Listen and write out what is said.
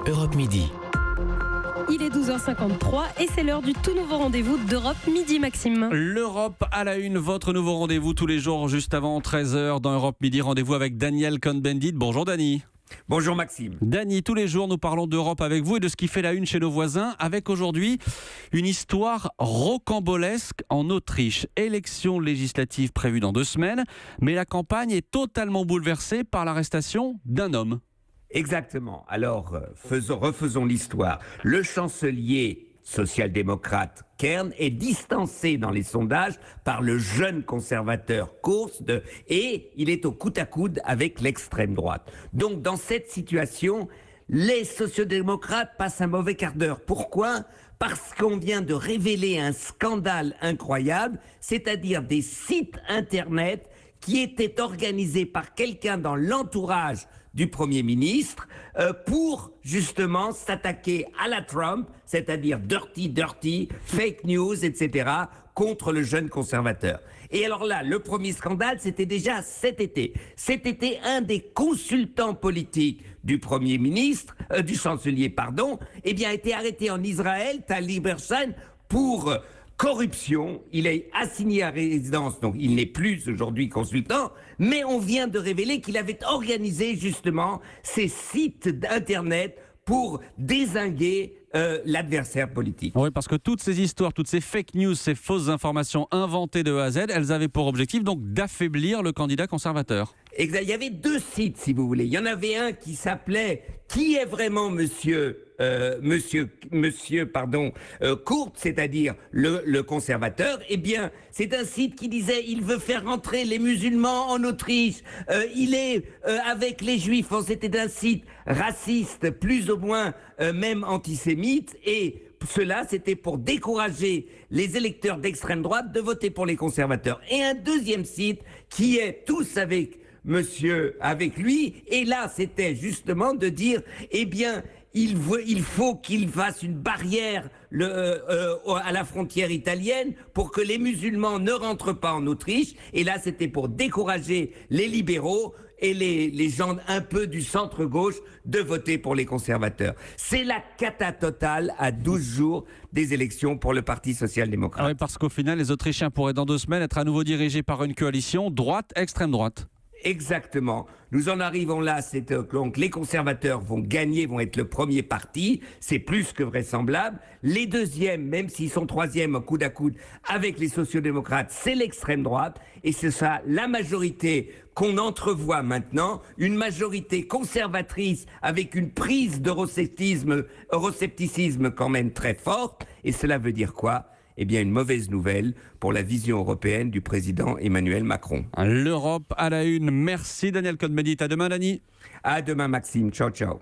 Europe Midi. Il est 12h53 et c'est l'heure du tout nouveau rendez-vous d'Europe Midi, Maxime. L'Europe à la une, votre nouveau rendez-vous tous les jours juste avant 13h dans Europe Midi. Rendez-vous avec Daniel Cohn-Bendit. Bonjour Dani. Bonjour Maxime. Dani, tous les jours nous parlons d'Europe avec vous et de ce qui fait la une chez nos voisins, avec aujourd'hui une histoire rocambolesque en Autriche. Élection législative prévue dans 2 semaines, mais la campagne est totalement bouleversée par l'arrestation d'un homme. Exactement. Alors, refaisons l'histoire. Le chancelier social-démocrate Kern est distancé dans les sondages par le jeune conservateur Kurz et il est au coude à coude avec l'extrême droite. Donc, dans cette situation, les sociodémocrates passent un mauvais quart d'heure. Pourquoi ? Parce qu'on vient de révéler un scandale incroyable, c'est-à-dire des sites internet qui étaient organisés par quelqu'un dans l'entourage du Premier ministre pour justement s'attaquer à la Trump, c'est-à-dire dirty, fake news, etc., contre le jeune conservateur. Et alors là, le premier scandale, c'était déjà cet été. Cet été, un des consultants politiques du Premier ministre, du chancelier, pardon, eh bien, a été arrêté en Israël, Tali Bershan, pour corruption. Il est assigné à résidence, donc il n'est plus aujourd'hui consultant, mais on vient de révéler qu'il avait organisé justement ces sites d'internet pour dézinguer l'adversaire politique. Oui, parce que toutes ces histoires, toutes ces fake news, ces fausses informations inventées de A à Z, elles avaient pour objectif donc d'affaiblir le candidat conservateur. Exact. Il y avait 2 sites, si vous voulez. Il y en avait un qui s'appelait « Qui est vraiment monsieur Kurz », c'est-à-dire le conservateur. Eh bien, c'est un site qui disait « Il veut faire rentrer les musulmans en Autriche. Il est avec les juifs ». C'était un site raciste, plus ou moins même antisémite. Et cela, c'était pour décourager les électeurs d'extrême droite de voter pour les conservateurs. Et un deuxième site qui est tous avec lui, et là c'était justement de dire, eh bien, il faut qu'il fasse une barrière à la frontière italienne pour que les musulmans ne rentrent pas en Autriche, et là c'était pour décourager les libéraux et les gens un peu du centre-gauche de voter pour les conservateurs. C'est la cata totale à 12 jours des élections pour le Parti social-démocrate. Ah oui, parce qu'au final, les Autrichiens pourraient dans 2 semaines être à nouveau dirigés par une coalition droite-extrême droite. Exactement. Nous en arrivons là, donc les conservateurs vont gagner, vont être le premier parti, c'est plus que vraisemblable. Les deuxièmes, même s'ils sont troisièmes au coude à coude avec les sociodémocrates, c'est l'extrême droite, et c'est ça la majorité qu'on entrevoit maintenant, une majorité conservatrice avec une prise d'euroscepticisme quand même très forte, et cela veut dire quoi ? Eh bien, une mauvaise nouvelle pour la vision européenne du président Emmanuel Macron. L'Europe à la une. Merci Daniel Cohn-Bendit. À demain, Dani. À demain, Maxime. Ciao, ciao.